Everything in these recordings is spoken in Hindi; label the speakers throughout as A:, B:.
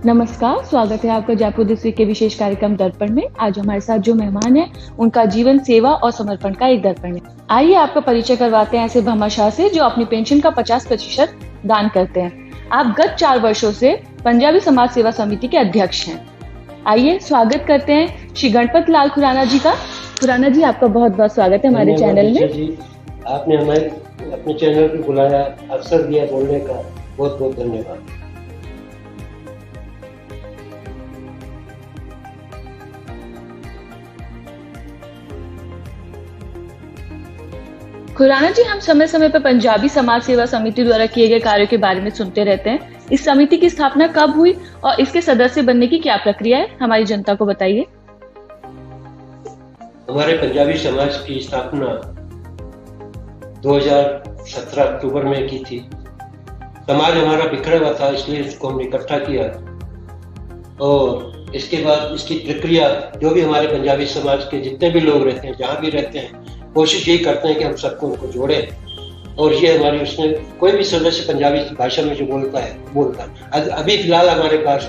A: नमस्कार, स्वागत है आपका जयपुर डिस्ट्रिक्ट के विशेष कार्यक्रम दर्पण में। आज हमारे साथ जो मेहमान हैं, उनका जीवन सेवा और समर्पण का एक दर्पण है। आइए आपका परिचय करवाते हैं ऐसे भामाशाह से जो अपनी पेंशन का 50% दान करते हैं। आप गत 4 वर्षों से पंजाबी समाज सेवा समिति के अध्यक्ष हैं। आइए स्वागत करते हैं श्री गणपत लाल खुराना जी का। खुराना जी, आपका बहुत बहुत स्वागत है हमारे चैनल में।
B: जी, आपने हमें अपने चैनल पर बुलाया, अवसर दिया बोलने का, बहुत बहुत धन्यवाद।
A: खुराना जी, हम समय समय पर पंजाबी समाज सेवा समिति द्वारा किए गए कार्यों के बारे में सुनते रहते हैं। इस समिति की स्थापना कब हुई और इसके सदस्य बनने की क्या प्रक्रिया है, हमारी जनता को बताइए।
B: हमारे पंजाबी समाज की स्थापना 2017 अक्टूबर में की थी। समाज हमारा बिखरा हुआ था, इसलिए इसको हमने इकट्ठा किया और इसके बाद इसकी प्रक्रिया जो भी हमारे पंजाबी समाज के जितने भी लोग रहते हैं, जहाँ भी रहते हैं, कोशिश यही करते हैं कि हम सबको उनको जोड़ें। और ये हमारी उसमें कोई भी सदस्य पंजाबी भाषा में जो बोलता है। अभी फिलहाल हमारे पास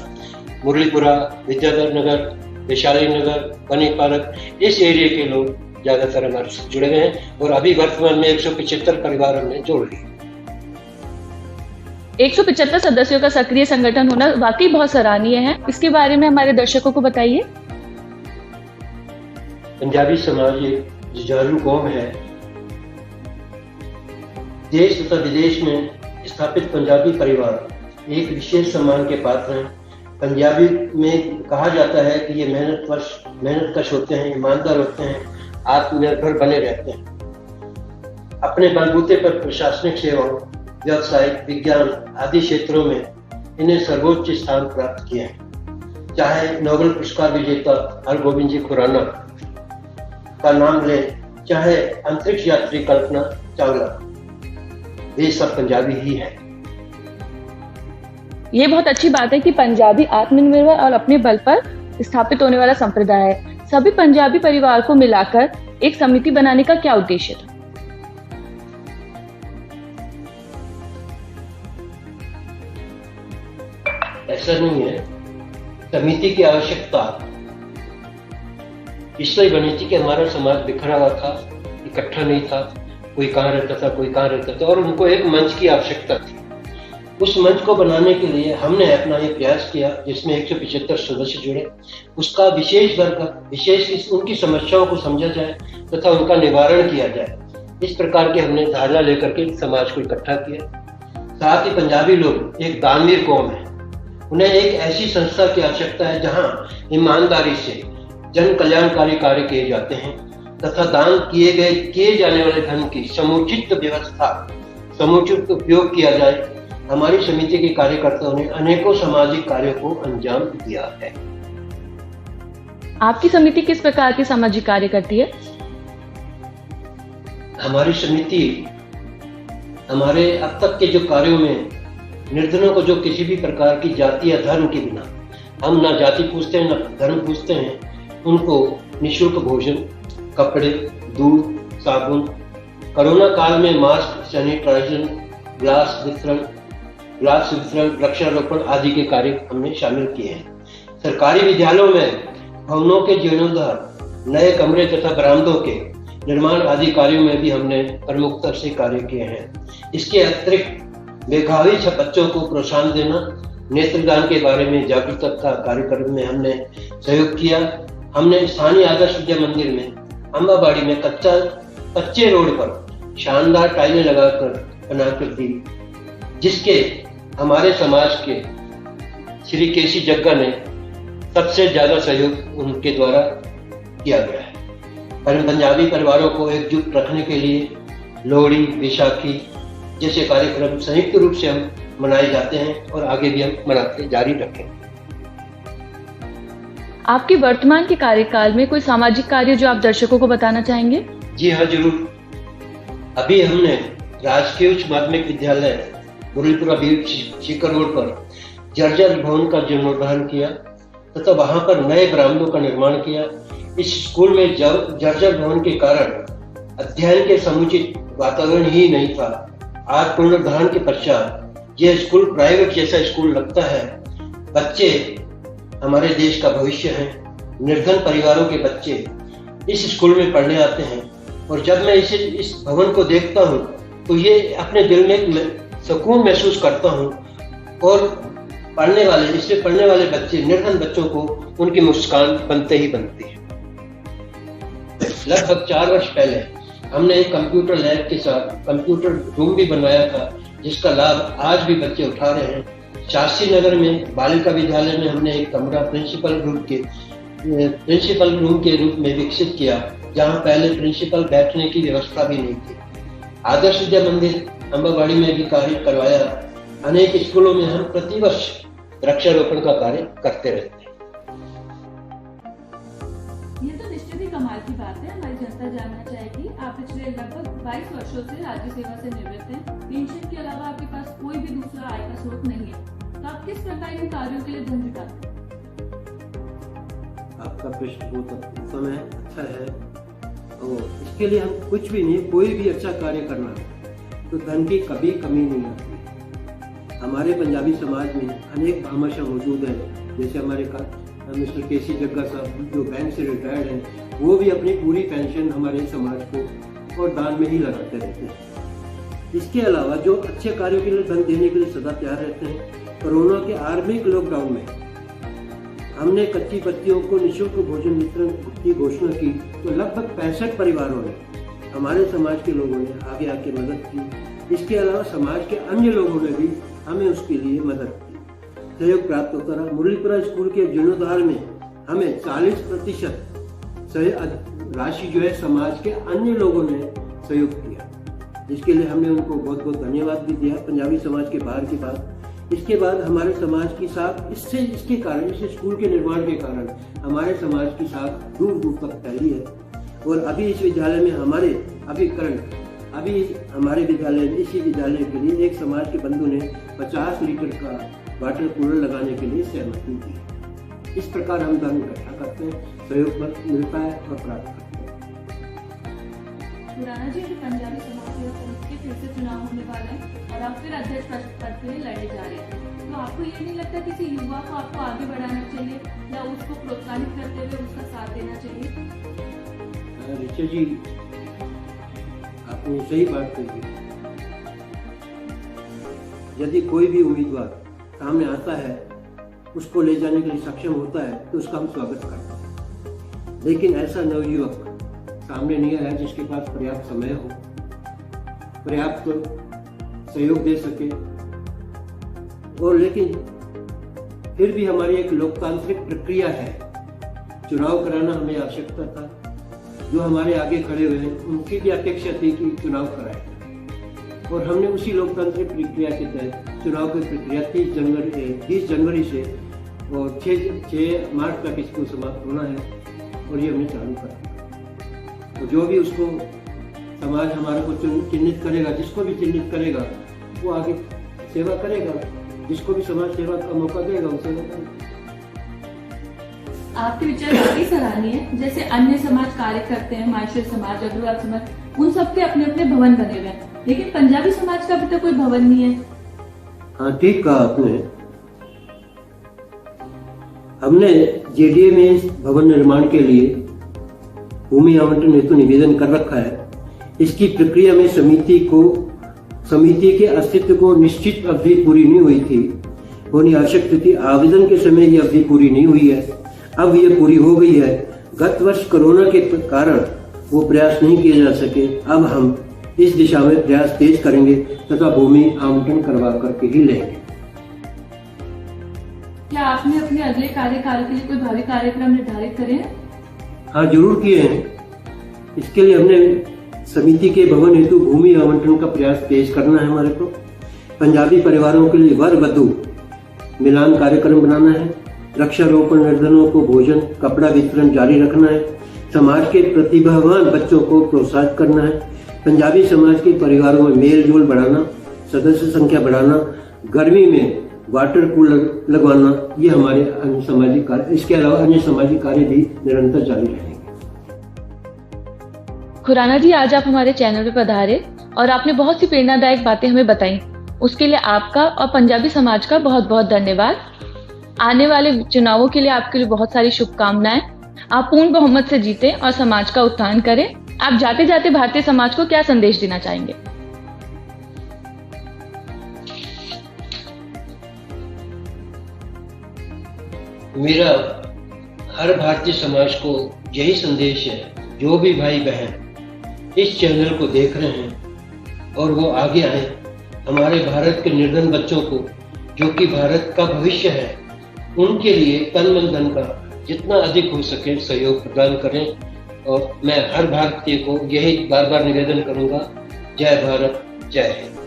B: मुरलीपुरा, विद्याधर नगर, वैशाली नगर, बनी पार्क, इस एरिया के लोग ज्यादातर हमारे से जुड़े हुए हैं और अभी वर्तमान में 175 परिवार हमने जोड़ लिए।
A: 175 सदस्यों का सक्रिय संगठन होना वाकई बहुत सराहनीय है। इसके बारे में हमारे दर्शकों को बताइए।
B: पंजाबी समाज एक जुझारू कौम है। देश तथा विदेश में स्थापित पंजाबी परिवार एक विशेष सम्मान के पात्र हैं। पंजाबी में कहा जाता है कि ये मेहनतकश होते हैं, ईमानदार होते हैं, आत्मनिर्भर बने रहते हैं। अपने बलबूते पर प्रशासनिक सेवाओं, व्यवसायिक, विज्ञान आदि क्षेत्रों में इन्हें सर्वोच्च स्थान प्राप्त किए हैं। चाहे नोबेल पुरस्कार विजेता हरगोविंद जी खुराना का नाम ले, चाहे अंतरिक्ष यात्री कल्पना चावला, वे सब पंजाबी ही है।
A: ये बहुत अच्छी बात है कि पंजाबी आत्मनिर्भर और अपने बल पर स्थापित होने वाला संप्रदाय है। सभी पंजाबी परिवार को मिलाकर एक समिति बनाने का क्या उद्देश्य था?
B: ऐसा नहीं है। समिति की आवश्यकता इसलिए बनी थी कि हमारा समाज बिखरा हुआ था, इकट्ठा नहीं था, कोई कहाँ रहता था, कोई कहाँ रहता था, और उनको एक मंच की आवश्यकता थी। उस मंच को बनाने के लिए हमने अपना ये प्रयास किया जिसमें 175 सदस्य जुड़े। उसका विशेष उनकी समस्याओं को समझा जाए तथा उनका निवारण किया जाए। इस प्रकार के हमने धारणा लेकर के समाज को इकट्ठा किया। साथ ही पंजाबी लोग एक दानवीर कौम है। उन्हें एक ऐसी संस्था की आवश्यकता है जहाँ ईमानदारी से जन कल्याणकारी कार्य किए जाते हैं तथा दान किए जाने वाले धन की समुचित व्यवस्था, समुचित उपयोग किया जाए। हमारी समिति के कार्यकर्ताओं ने अनेकों सामाजिक कार्यों को अंजाम दिया है।
A: आपकी समिति किस प्रकार के सामाजिक कार्य करती है?
B: हमारी समिति हमारे अब तक के जो कार्यों में निर्धनों को, जो किसी भी प्रकार की जाति या धर्म के बिना, हम ना जाति पूछते हैं ना धर्म पूछते हैं, उनको निःशुल्क भोजन, कपड़े, दूध, साबुन, कोरोना काल में मास्क, सैनिटाइजर, ग्लास वितरण, वृक्षारोपण आदि के कार्य हमने शामिल किए हैं। सरकारी विद्यालयों में भवनों के जीर्णोद्धार, नए कमरे तथा बरामदों के निर्माण आदि कार्यों में भी हमने प्रमुखता से कार्य किए हैं। इसके अतिरिक्त मेधावी बच्चों को प्रोत्साहन देना, नेत्रदान के बारे में जागरूकता कार्यक्रम में हमने सहयोग किया। हमने स्थानीय आदर्श विद्या मंदिर में अम्बाबाड़ी में कच्चे रोड पर शानदार टाइलें लगाकर बनाकर दी, जिसके हमारे समाज के श्री केसी जग्गा ने सबसे ज्यादा सहयोग उनके द्वारा किया गया है। पर पंजाबी परिवारों को एकजुट रखने के लिए लोहड़ी, बैसाखी जैसे कार्यक्रम संयुक्त रूप से हम मनाए जाते हैं और आगे भी हम मनाते जारी रखें।
A: आपके वर्तमान के कार्यकाल में कोई सामाजिक कार्य जो आप दर्शकों को बताना चाहेंगे?
B: जी हाँ, जरूर। अभी हमने राजकीय उच्च माध्यमिक विद्यालय मुरलीपुरा सीकर रोड पर जर्जर भवन का जीर्णोद्धार किया तथा वहां पर नए बरामदों का निर्माण किया। इस स्कूल में जर्जर भवन के कारण अध्ययन के समुचित वातावरण ही नहीं था। आज पुनरुद्धारण के पश्चात यह स्कूल प्राइवेट जैसा स्कूल लगता है बच्चे हमारे देश का भविष्य हैं। निर्धन परिवारों के बच्चे इस स्कूल में पढ़ने आते हैं और जब मैं इस भवन को देखता हूँ तो ये अपने दिल में सुकून महसूस करता हूँ और इससे पढ़ने वाले बच्चे, निर्धन बच्चों को उनकी मुस्कान बनते ही बनती है। लगभग 4 वर्ष पहले हमने एक कंप्यूटर लैब के साथ कंप्यूटर रूम भी बनवाया था, जिसका लाभ आज भी बच्चे उठा रहे हैं। शास्त्री नगर में बालिका विद्यालय में हमने एक कमरा प्रिंसिपल रूम के रूप में विकसित किया, जहां पहले प्रिंसिपल बैठने की व्यवस्था भी नहीं थी। आदर्श विद्या मंदिर अंबाबाड़ी में भी कार्य करवाया। अनेक स्कूलों में हम प्रतिवर्ष वृक्षारोपण का कार्य करते रहते हैं।
A: ये तो निश्चित ही कमाल की बात है। हमारी जनता जानना चाहेगी, आप पिछले लगभग 22 वर्षों से राज्य सेवा से निवृत्त हैं। पेंशन के अलावा आपके पास कोई भी दूसरा आय का स्रोत नहीं है, तो आप किस प्रकार इन कार्यों के लिए धन जुटाते हैं?
C: आपका प्रश्न बहुत समय अच्छा है और इसके लिए हम कुछ भी नहीं, कोई भी अच्छा कार्य करना तो धन की कभी कमी नहीं आती। हमारे पंजाबी समाज में अनेक भामाशाह मौजूद हैं, जैसे हमारे मिस्टर केसी जग्गा साहब जो बैंक से रिटायर्ड हैं, वो भी अपनी पूरी पेंशन हमारे समाज को और दान में ही लगाते रहते हैं। इसके अलावा जो अच्छे कार्यों के लिए धन देने के लिए सदा तैयार रहते हैं। कोरोना के आरंभिक लॉकडाउन में हमने कच्ची बच्चियों को निःशुल्क भोजन वितरण की घोषणा की, तो लगभग 65 परिवारों ने, हमारे समाज के लोगों ने आगे आके मदद की। इसके अलावा समाज के अन्य लोगों ने भी हमें उसके लिए मदद की, सहयोग प्राप्त होता रहा। मुरलीपुरा स्कूल के जीर्णोद्धार में हमें 40% राशि जो है समाज के अन्य लोगों ने सहयोग किया, जिसके लिए हमने उनको बहुत बहुत धन्यवाद भी दिया पंजाबी समाज के बाहर की बात। इसके बाद हमारे समाज की साख इसके कारण, इस स्कूल के निर्माण के कारण हमारे समाज की साख दूर दूर तक फैली है। और अभी इस विद्यालय में हमारे विद्यालय में इसी विद्यालय के लिए एक समाज के बंधु ने 50 लीटर का वाटर कूलर लगाने के लिए सहमति दी। इस प्रकार हम धन इकट्ठा करते हैं, सहयोग मिलता है और प्राप्त करते हैं।
A: खुराना जी, पंजाबी समाज सेवा समिति के फिर से चुनाव होने वाले हैं और आप फिर अध्यक्ष पद के लिए लड़े जा रहे हैं, तो आपको ये नहीं लगता किसी युवा को आपको आगे बढ़ाना चाहिए या उसको प्रोत्साहित करते हुए उसका साथ देना चाहिए?
C: ऋचा जी, आपने सही बात कही। यदि कोई भी उम्मीदवार सामने आता है, उसको ले जाने के लिए सक्षम होता है, तो उसका हम स्वागत करते हैं। लेकिन ऐसा नवयुवक सामने नहीं आया जिसके पास पर्याप्त समय हो, पर्याप्त सहयोग दे सके। और लेकिन फिर भी हमारी एक लोकतांत्रिक प्रक्रिया है, चुनाव कराना हमें आवश्यकता था। जो हमारे आगे खड़े हुए हैं उनकी भी अपेक्षा थी कि चुनाव कराएं, और हमने उसी लोकतांत्रिक प्रक्रिया के तहत चुनाव की प्रक्रिया 30 जनवरी से और 6 मार्च तक इसको समाप्त होना है, और ये हमने चालू करा। तो जो भी उसको समाज हमारे को चिन्हित करेगा, जिसको भी चिन्हित करेगा वो आगे सेवा करेगा, जिसको भी समाज सेवा का मौका देगा वो सेवा करेगा।
A: आपके विचार काफी सराहनीय है। जैसे अन्य समाज कार्य करते हैं, माहेश्वर समाज, अग्रवाल समाज, उन सबके अपने अपने भवन बने हुए हैं, लेकिन पंजाबी समाज का अभी तक कोई भवन नहीं है।
C: हाँ, ठीक कहा आपने। हमने जेडीए में भवन निर्माण के लिए भूमि आवंटन हेतु निवेदन कर रखा है। इसकी प्रक्रिया में समिति के अस्तित्व को निश्चित अवधि पूरी नहीं हुई थी, होनी आवश्यक थी। आवेदन के समय ये अवधि पूरी नहीं हुई है, अब ये पूरी हो गई है। गत वर्ष कोरोना के कारण वो प्रयास नहीं किए जा सके। अब हम इस दिशा में प्रयास तेज करेंगे तथा भूमि आवंटन करवा करके ही लेंगे।
A: क्या आपने अपने अगले कार्यकाल के लिए कोई भावी कार्यक्रम निर्धारित करे हैं?
C: हाँ, जरूर किए हैं। इसके लिए हमने समिति के भवन हेतु भूमि आवंटन का प्रयास तेज करना है। हमारे को पंजाबी परिवारों के लिए वर वधु मिलान कार्यक्रम बनाना है। वृक्षारोपण, निर्धनों को भोजन कपड़ा वितरण जारी रखना है। समाज के प्रतिभावान बच्चों को प्रोत्साहित करना है। पंजाबी समाज के परिवारों में मेल जोल बढ़ाना, सदस्य संख्या बढ़ाना, गर्मी में वाटर कूलर लगवाना, ये हमारे अन्य सामाजिक कार्य। इसके अलावा अन्य सामाजिक कार्य भी निरंतर जारी रहेंगे।
A: खुराना जी, आज आप हमारे चैनल पर पधारे और आपने बहुत सी प्रेरणादायक बातें हमें बताई। उसके लिए आपका और पंजाबी समाज का बहुत बहुत धन्यवाद। आने वाले चुनावों के लिए आपके लिए बहुत सारी शुभकामनाएं। आप पूर्ण बहुमत से जीते और समाज का उत्थान करें। आप जाते जाते भारतीय समाज को क्या संदेश देना चाहेंगे?
B: मेरा हर भारतीय समाज को यही संदेश है, जो भी भाई बहन इस चैनल को देख रहे हैं और वो आगे आए, हमारे भारत के निर्धन बच्चों को, जो कि भारत का भविष्य है, उनके लिए तन मन धन का जितना अधिक हो सके सहयोग प्रदान करें। और मैं हर भारतीय को यही बार बार निवेदन करूंगा, जय भारत, जय हिंद।